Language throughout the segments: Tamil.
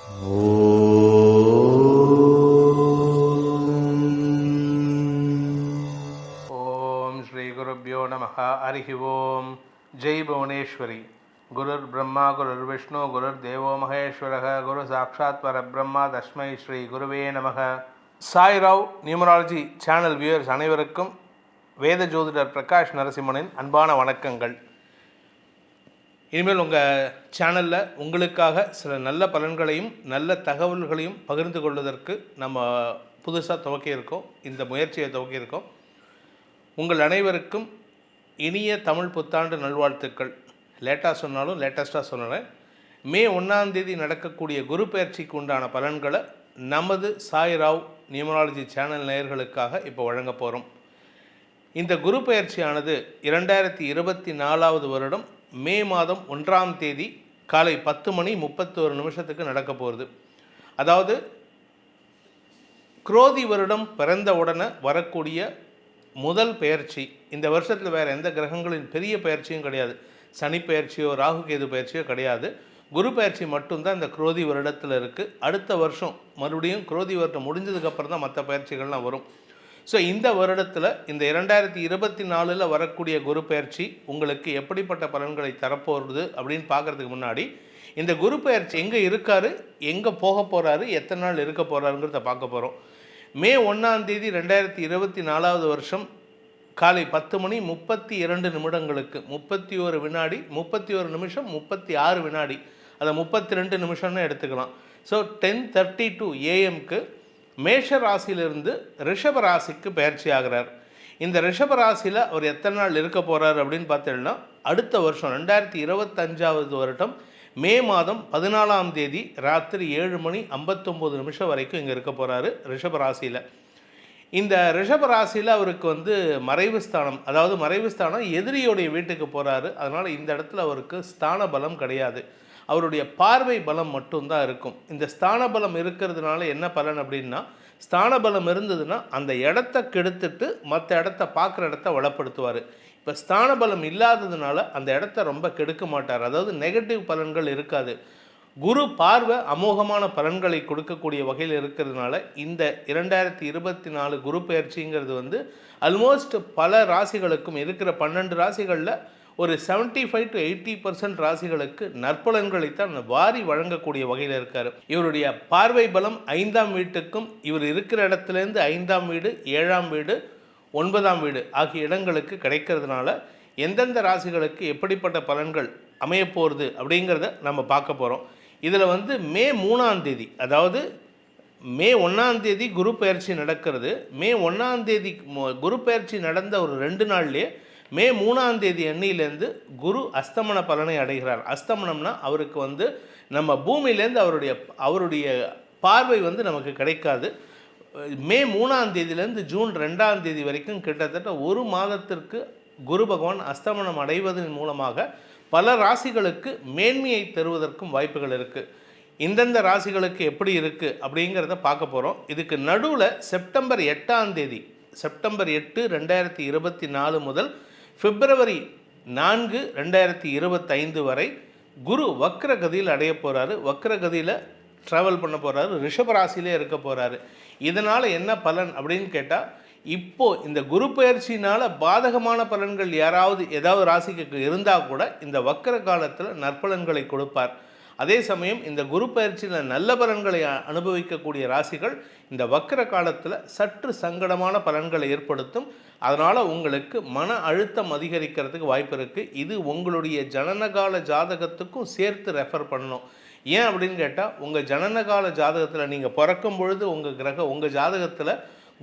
ஓம் ஸ்ரீ குருப்யோ நமஹ. ஹரிஹி ஓம். ஜெய் புவனேஸ்வரி. குருர் பிரம்மா குருர் விஷ்ணு குருர் தேவோ மகேஸ்வரக குரு சாட்சாத் பரபிரம்மா தஸ்மை ஸ்ரீ குருவே நமக. சாய்ராவ் நியூமராலஜி சேனல் வியூவர்ஸ் அனைவருக்கும் வேத ஜோதிடர் பிரகாஷ் நரசிம்மனின் அன்பான வணக்கங்கள். இனிமேல் உங்கள் சேனலில் உங்களுக்காக சில நல்ல பலன்களையும் நல்ல தகவல்களையும் பகிர்ந்து கொள்வதற்கு நம்ம புதுசாக துவக்கியிருக்கோம். இந்த முயற்சியை துவக்கியிருக்கோம். உங்கள் அனைவருக்கும் இனிய தமிழ் புத்தாண்டு நல்வாழ்த்துக்கள். லேட்டாக சொன்னாலும் லேட்டஸ்ட்டாக சொல்லுறேன். மே 1 நடக்கக்கூடிய குரு பயிற்சிக்கு உண்டான பலன்களை நமது சாய்ராவ் நியூமராலஜி சேனல் நேயர்களுக்காக இப்போ வழங்க போகிறோம். இந்த குரு பயிற்சியானது 2024 வருடம் மே மாதம் 1 காலை 10:31 நடக்க போகிறது. அதாவது குரோதி வருடம் பிறந்த உடனே வரக்கூடிய முதல் பயிற்சி. இந்த வருஷத்தில் வேறு எந்த கிரகங்களின் பெரிய பயிற்சியும் கிடையாது. சனி பயிற்சியோ ராகு கேது பயிற்சியோ கிடையாது. குரு பயிற்சி மட்டும்தான் இந்த குரோதி வருடத்தில் இருக்குது. அடுத்த வருஷம் மறுபடியும் குரோதி வருடம் முடிஞ்சதுக்கப்புறம் தான் மற்ற பயிற்சிகள்லாம் வரும். ஸோ இந்த வருடத்தில் இந்த 2024 வரக்கூடிய குரு பயிற்சி உங்களுக்கு எப்படிப்பட்ட பலன்களை தரப்போகிறது அப்படின்னு பார்க்குறதுக்கு முன்னாடி இந்த குரு பயிற்சி எங்கே இருக்கார், எங்கே போக போகிறாரு, எத்தனை நாள் இருக்க போகிறாருங்கிறத பார்க்க போகிறோம். மே 1 2024 வருஷம் காலை 10:32 31 வினாடி 31 நிமிஷம் 36 வினாடி, அதை 32 நிமிஷம்னு எடுத்துக்கலாம். ஸோ 10:32 AM மேஷ ராசியிலிருந்து ரிஷப ராசிக்கு பயிற்சி ஆகிறார். இந்த ரிஷப ராசியில் அவர் எத்தனை நாள் இருக்க போகிறார் அப்படின்னு பார்த்தீங்கன்னா, அடுத்த வருஷம் 2025 வருடம் மே மாதம் 14 ராத்திரி 7:59 வரைக்கும் இங்கே இருக்க போகிறாரு ரிஷப ராசியில். இந்த ரிஷப ராசியில் அவருக்கு மறைவு ஸ்தானம், அதாவது மறைவு ஸ்தானம் எதிரியோடைய வீட்டுக்கு போகிறாரு. அதனால் இந்த இடத்துல அவருக்கு ஸ்தான பலம் கிடையாது. அவருடைய பார்வை பலம் மட்டும்தான் இருக்கும். இந்த ஸ்தான பலம் இருக்கிறதுனால என்ன பலன் அப்படின்னா, ஸ்தான பலம் இருந்ததுன்னா அந்த இடத்த கெடுத்துட்டு மற்ற இடத்த பார்க்குற இடத்த வளப்படுத்துவார். இப்போ ஸ்தான பலம் இல்லாததுனால அந்த இடத்த ரொம்ப கெடுக்க மாட்டார். அதாவது நெகட்டிவ் பலன்கள் இருக்காது. குரு பார்வை அமோகமான பலன்களை கொடுக்கக்கூடிய வகையில் இருக்கிறதுனால இந்த 2024 குரு பயிற்சிங்கிறது ஆல்மோஸ்ட் பல ராசிகளுக்கும் இருக்கிற 12 ராசிகளில் ஒரு 75 to 80% ராசிகளுக்கு நற்பலன்களைத்தான் வாரி வழங்கக்கூடிய வகையில் இருக்கார். இவருடைய பார்வை பலம் 5ஆம் வீட்டுக்கும், இவர் இருக்கிற இடத்துலேருந்து 5ஆம் வீடு 7ஆம் வீடு 9ஆம் வீடு ஆகிய இடங்களுக்கு கிடைக்கிறதுனால எந்தெந்த ராசிகளுக்கு எப்படிப்பட்ட பலன்கள் அமையப்போகிறது அப்படிங்கிறத நம்ம பார்க்க போகிறோம். இதில் மே 3 அதாவது மே 1 குரு பயிற்சி நடக்கிறது. மே 1 குரு பயிற்சி நடந்த ஒரு 2 நாள்லேயே மே 3 அன்னியிலேருந்து குரு அஸ்தமன பலனை அடைகிறார். அஸ்தமனம்னா அவருக்கு நம்ம பூமியிலேருந்து அவருடைய பார்வை நமக்கு கிடைக்காது. மே 3 ஜூன் 2 வரைக்கும் கிட்டத்தட்ட ஒரு மாதத்திற்கு குரு பகவான் அஸ்தமனம் அடைவதன் மூலமாக பல ராசிகளுக்கு மேன்மையை தருவதற்கும் வாய்ப்புகள் இருக்குது. இந்தந்த ராசிகளுக்கு எப்படி இருக்குது அப்படிங்கிறத பார்க்க போகிறோம். இதுக்கு நடுவில் செப்டம்பர் 8 2024 முதல் பிப்ரவரி 4 2025 வரை குரு வக்ரகதியில் அடைய போகிறாரு. வக்ரகதியில் ட்ராவல் பண்ண போகிறாரு. ரிஷபராசியிலே இருக்க போகிறாரு. இதனால் என்ன பலன் அப்படின்னு கேட்டால், இப்போது இந்த குரு பயிற்சினால் பாதகமான பலன்கள் ஏதாவது ராசிக்கு இருந்தால் கூட இந்த வக்ர காலத்தில் நற்பலன்களை கொடுப்பார். அதே சமயம் இந்த குரு பயிற்சியில் நல்ல பலன்களை அனுபவிக்கக்கூடிய ராசிகள் இந்த வக்ர காலத்தில் சற்று சங்கடமான பலன்களை ஏற்படுத்தும். அதனால் உங்களுக்கு மன அழுத்தம் அதிகரிக்கிறதுக்கு வாய்ப்பு இருக்குது. இது உங்களுடைய ஜனனகால ஜாதகத்துக்கும் சேர்த்து ரெஃபர் பண்ணணும். ஏன் அப்படின்னு கேட்டால், உங்கள் ஜனனகால ஜாதகத்தில் நீங்கள் பிறக்கும் பொழுது உங்கள் ஜாதகத்தில்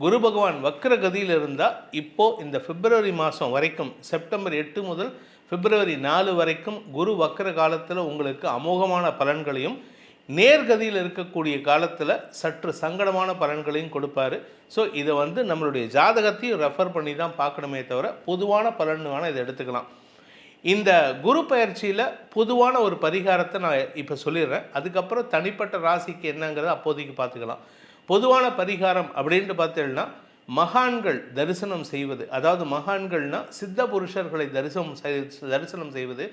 குரு பகவான் வக்ரகதியில் இருந்தால் இப்போது இந்த பிப்ரவரி மாதம் வரைக்கும் செப்டம்பர் 8 முதல் பிப்ரவரி 4 வரைக்கும் குரு வக்ர காலத்தில் உங்களுக்கு அமோகமான பலன்களையும், நேர்கதியில் இருக்கக்கூடிய காலத்தில் சற்று சங்கடமான பலன்களையும் கொடுப்பார். ஸோ இதை நம்மளுடைய ஜாதகத்தையும் ரெஃபர் பண்ணி தான் பார்க்கணுமே தவிர பொதுவான பலன் வேணால் இதை எடுத்துக்கலாம். இந்த குரு பயிற்சியில் பொதுவான ஒரு பரிகாரத்தை நான் இப்போ சொல்லிடுறேன். அதுக்கப்புறம் தனிப்பட்ட ராசிக்கு என்னங்கிறத அப்போதைக்கு பார்த்துக்கலாம். பொதுவான பரிகாரம் அப்படின்ட்டு பார்த்தீங்கன்னா, மகான்கள் தரிசனம் செய்வது, அதாவது மகான்கள்னால் சித்த புருஷர்களை தரிசனம் செய்வது,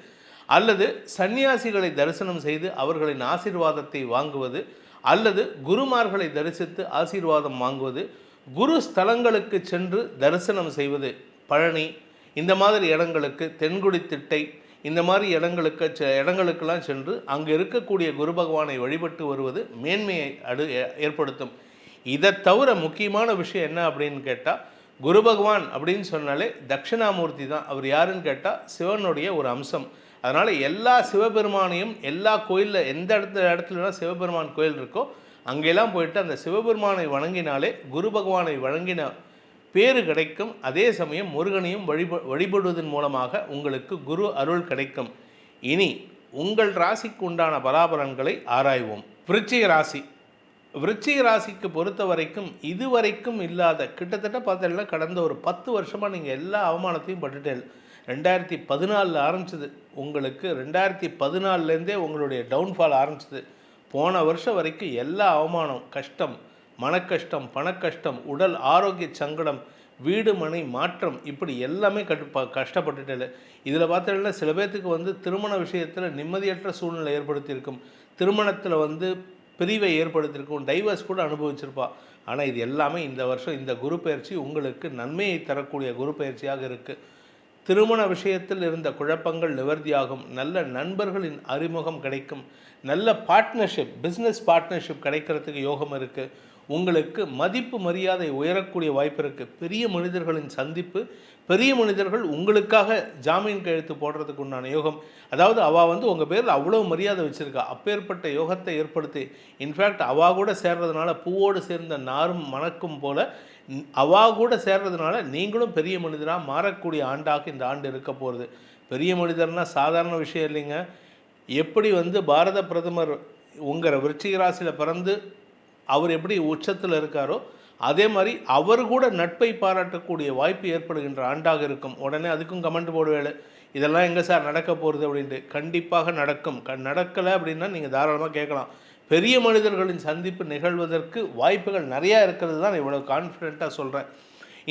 அல்லது சந்நியாசிகளை தரிசனம் செய்து அவர்களின் ஆசீர்வாதத்தை வாங்குவது, அல்லது குருமார்களை தரிசித்து ஆசீர்வாதம் வாங்குவது, குரு ஸ்தலங்களுக்கு சென்று தரிசனம் செய்வது, பழனி இந்த மாதிரி இடங்களுக்கு, தென்குடி திட்டை இந்த மாதிரி இடங்களுக்கெல்லாம் சென்று அங்கே இருக்கக்கூடிய குரு பகவானை வழிபட்டு வருவது மேன்மையை ஏற்படுத்தும். இதை தவிர முக்கியமான விஷயம் என்ன அப்படின்னு கேட்டால், குரு பகவான் அப்படின்னு சொன்னாலே தட்சிணாமூர்த்தி தான். அவர் யாருன்னு கேட்டால் சிவனுடைய ஒரு அம்சம். அதனால் எல்லா சிவபெருமானையும் எல்லா கோயிலில் எந்த இடத்துலலாம் சிவபெருமான் கோயில் இருக்கோ அங்கெல்லாம் போயிட்டு அந்த சிவபெருமானை வணங்கினாலே குரு பகவானை வணங்கின பேறு கிடைக்கும். அதே சமயம் முருகனையும் வழிபடுவதன் மூலமாக உங்களுக்கு குரு அருள் கிடைக்கும். இனி உங்கள் ராசிக்கு உண்டான பலாபலன்களை ஆராய்வோம். விருச்சிக ராசி. விருச்சிக ராசிக்கு பொறுத்த வரைக்கும் இதுவரைக்கும் இல்லாத கிட்டத்தட்ட பார்த்தீங்கன்னா கடந்த ஒரு 10 வருஷமாக நீங்கள் எல்லா அவமானத்தையும் பட்டுட்டே 2014 ஆரம்பிச்சது உங்களுக்கு. 2014லேருந்தே உங்களுடைய டவுன்ஃபால் ஆரம்பிச்சது. போன வருஷம் வரைக்கும் எல்லா அவமானம், கஷ்டம், மனக்கஷ்டம், பணக்கஷ்டம், உடல் ஆரோக்கிய சங்கடம், வீடு மனை மாற்றம், இப்படி எல்லாமே கஷ்டப்பட்டுட்டே. இதில் பார்த்தீங்கன்னா சில பேர்த்துக்கு திருமண விஷயத்தில் நிம்மதியற்ற சூழ்நிலை ஏற்படுத்தியிருக்கும், திருமணத்தில் பிரிவை ஏற்படுத்தியிருக்கும், டைவர்ஸ் கூட அனுபவிச்சிருப்பா. ஆனால் இது எல்லாமே இந்த வருஷம் இந்த குரு பயிற்சி உங்களுக்கு நன்மையை தரக்கூடிய குரு பயிற்சியாக இருக்குது. திருமண விஷயத்தில் இருந்த குழப்பங்கள் நிவர்த்தியாகும், நல்ல நண்பர்களின் அறிமுகம் கிடைக்கும், நல்ல பார்ட்னர்ஷிப், பிஸ்னஸ் பார்ட்னர்ஷிப் கிடைக்கிறதுக்கு யோகம் இருக்குது. உங்களுக்கு மதிப்பு மரியாதை உயரக்கூடிய வாய்ப்பு இருக்குது. பெரிய மனிதர்களின் சந்திப்பு, பெரிய மனிதர்கள் உங்களுக்காக ஜாமீன் கையெழுத்து போடுறதுக்கு உண்டான யோகம். அதாவது அவள் உங்கள் பேரில் அவ்வளோ மரியாதை வச்சுருக்கா. அப்பேற்பட்ட யோகத்தை ஏற்படுத்தி இன்ஃபேக்ட் அவள் கூட சேர்றதுனால பூவோடு சேர்ந்த நாரும் மணக்கும் போல் அவள் கூட சேர்றதுனால நீங்களும் பெரிய மனிதராக மாறக்கூடிய ஆண்டாக இந்த ஆண்டு இருக்க போகிறது. பெரிய மனிதர்னால் சாதாரண விஷயம் இல்லைங்க. எப்படி பாரத பிரதமர் உங்கள் விருச்சிக ராசியில் பிறந்து அவர் எப்படி உச்சத்தில் இருக்காரோ அதே மாதிரி அவர் கூட நட்பை பாராட்டக்கூடிய வாய்ப்பு ஏற்படுகின்ற ஆண்டாக இருக்கும். உடனே அதுக்கும் கமெண்ட் போடுவேல, இதெல்லாம் எங்கே சார் நடக்க போகிறது அப்படின்ட்டு. கண்டிப்பாக நடக்கும். நடக்கலை அப்படின்னா நீங்கள் தாராளமாக கேட்கலாம். பெரிய மனிதர்களின் சந்திப்பு நிகழ்வதற்கு வாய்ப்புகள் நிறையா இருக்கிறது தான் இவ்வளோ கான்ஃபிடெண்ட்டாக சொல்கிறேன்.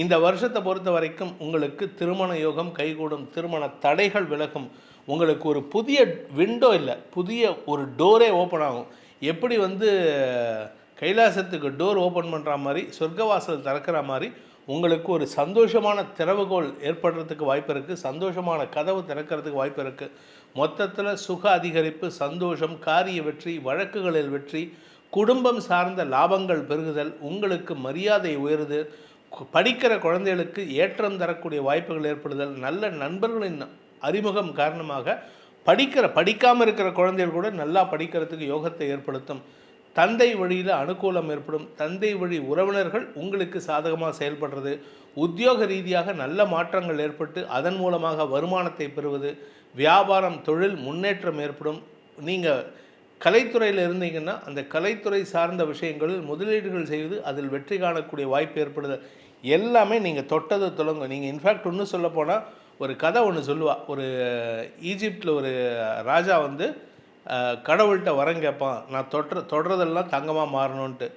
இந்த வருஷத்தை பொறுத்த வரைக்கும் உங்களுக்கு திருமண யோகம் கைகூடும், திருமண தடைகள் விலகும், உங்களுக்கு ஒரு புதிய விண்டோ இல்லை புதிய ஒரு டோரே ஓப்பன் ஆகும். எப்படி கைலாசத்துக்கு டோர் ஓப்பன் பண்ணுற மாதிரி சொர்க்கவாசல் திறக்கிற மாதிரி உங்களுக்கு ஒரு சந்தோஷமான திறவுகோல் ஏற்படுறதுக்கு வாய்ப்பு இருக்குது, சந்தோஷமான கதவு திறக்கிறதுக்கு வாய்ப்பு இருக்குது. மொத்தத்தில் சுக அதிகரிப்பு, சந்தோஷம், காரிய வெற்றி, வழக்குகளில் வெற்றி, குடும்பம் சார்ந்த லாபங்கள் பெருகுதல், உங்களுக்கு மரியாதை உயருது, படிக்கிற குழந்தைகளுக்கு ஏற்றம் தரக்கூடிய வாய்ப்புகள் ஏற்படுதல், நல்ல நண்பர்களின் அறிமுகம் காரணமாக படிக்காமல் இருக்கிற குழந்தைகள் கூட நல்லா படிக்கிறதுக்கு யோகத்தை ஏற்படுத்தும். தந்தை வழியில் அனுகூலம் ஏற்படும், தந்தை வழி உறவினர்கள் உங்களுக்கு சாதகமாக செயல்படுறது, உத்தியோக ரீதியாக நல்ல மாற்றங்கள் ஏற்பட்டு அதன் மூலமாக வருமானத்தை பெறுவது, வியாபாரம் தொழில் முன்னேற்றம் ஏற்படும். நீங்கள் கலைத்துறையில் இருந்தீங்கன்னா அந்த கலைத்துறை சார்ந்த விஷயங்களில் முதலீடுகள் செய்து அதில் வெற்றி காணக்கூடிய வாய்ப்பு ஏற்படுது. எல்லாமே நீங்கள் தொட்டது தொடங்க. நீங்கள் இன்ஃபேக்ட் ஒன்று சொல்ல போனால் ஒரு கதை ஒன்று சொல்லுவாள். ஒரு ஈஜிப்டில் ஒரு ராஜா கடவுள்கிட்ட வரம் கேட்பான், நான் தொடுறதெல்லாம் தங்கமாக மாறணுன்ட்டு.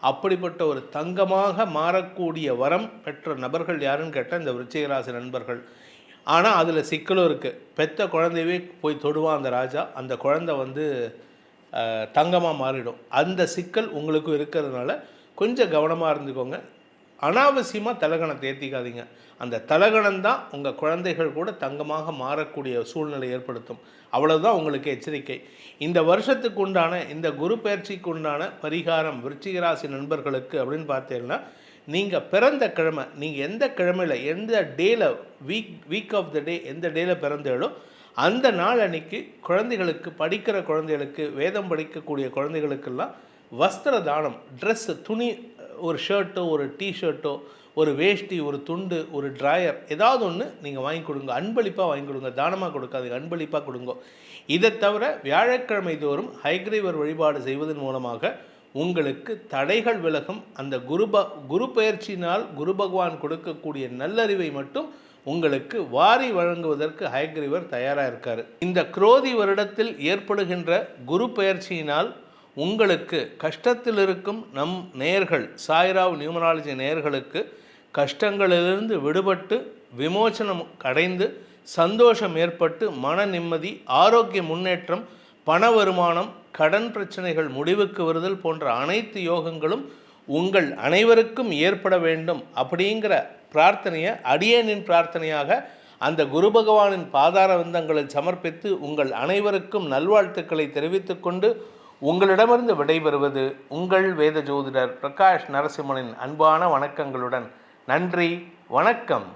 அப்படிப்பட்ட ஒரு தங்கமாக மாறக்கூடிய வரம் பெற்ற நபர்கள் யாருன்னு கேட்டால் இந்த விருச்சிக ராசி நண்பர்கள். ஆனால் அதில் சிக்கலும் இருக்குது. பெத்த குழந்தையவே போய் தொடுவான் அந்த ராஜா, அந்த குழந்தை தங்கமாக மாறிடும். அந்த சிக்கல் உங்களுக்கும் இருக்கிறதுனால கொஞ்சம் கவனமாக இருந்துக்கோங்க. அனாவசியமாக தலகணத்தை ஏற்றிக்காதீங்க. அந்த தலகணம் தான் உங்கள் குழந்தைகள் கூட தங்கமாக மாறக்கூடிய சூழ்நிலை ஏற்படுத்தும். அவ்வளவுதான் உங்களுக்கு எச்சரிக்கை. இந்த வருஷத்துக்கு உண்டான இந்த குரு பயிற்சிக்கு உண்டான பரிகாரம் விருச்சிக ராசி நண்பர்களுக்கு அப்படின்னு பார்த்தீங்கன்னா, நீங்கள் பிறந்த கிழமை, நீங்கள் எந்த கிழமையில் எந்த டேயில் வீக் ஆஃப் த டே எந்த டேயில் பிறந்தேளோ அந்த நாள் அன்னைக்கு குழந்தைகளுக்கு, படிக்கிற குழந்தைகளுக்கு, வேதம் படிக்கக்கூடிய குழந்தைகளுக்கெல்லாம் வஸ்திர தானம், ட்ரெஸ்ஸு, துணி, ஒரு ஷர்ட்டோ ஒரு டிஷர்ட்டோ ஒரு வேஷ்டி, ஒரு துண்டு, ஒரு ட்ராயர், ஏதாவது ஒன்று நீங்கள் வாங்கி கொடுங்க. அன்பளிப்பாக வாங்கி கொடுங்க, தானமாக கொடுக்காதீங்க, அன்பளிப்பாக கொடுங்க. இதை தவிர வியாழக்கிழமை தோறும் ஹைகிரீவர் வழிபாடு செய்வதன் மூலமாக உங்களுக்கு தடைகள் விலகும். அந்த குரு பயிற்சியினால் குரு பகவான் கொடுக்கக்கூடிய நல்லறிவை மட்டும் உங்களுக்கு வாரி வழங்குவதற்கு ஹைகிரீவர் தயாராக இருக்கார். இந்த குரோதி வருடத்தில் ஏற்படுகின்ற குரு பயிற்சியினால் உங்களுக்கு கஷ்டத்தில் இருக்கும் நம் நேயர்கள், சாய்ராவ் நியூமராலஜி நேயர்களுக்கு கஷ்டங்களிலிருந்து விடுபட்டு விமோசனம் அடைந்து சந்தோஷம் ஏற்பட்டு மன நிம்மதி, ஆரோக்கிய முன்னேற்றம், பண வருமானம், கடன் பிரச்சனைகள் முடிவுக்கு வருதல் போன்ற அனைத்து யோகங்களும் உங்கள் அனைவருக்கும் ஏற்பட வேண்டும் அப்படிங்கிற பிரார்த்தனையை அடியேனின் பிரார்த்தனையாக அந்த குரு பகவானின் பாதார விந்தங்களில் சமர்ப்பித்து உங்கள் அனைவருக்கும் நல்வாழ்த்துக்களை தெரிவித்துக்கொண்டு உங்களிடமிருந்து விடைபெறுவது உங்கள் வேத ஜோதிடர் பிரகாஷ் நரசிம்மனின் அன்பான வணக்கங்களுடன். நன்றி, வணக்கம்.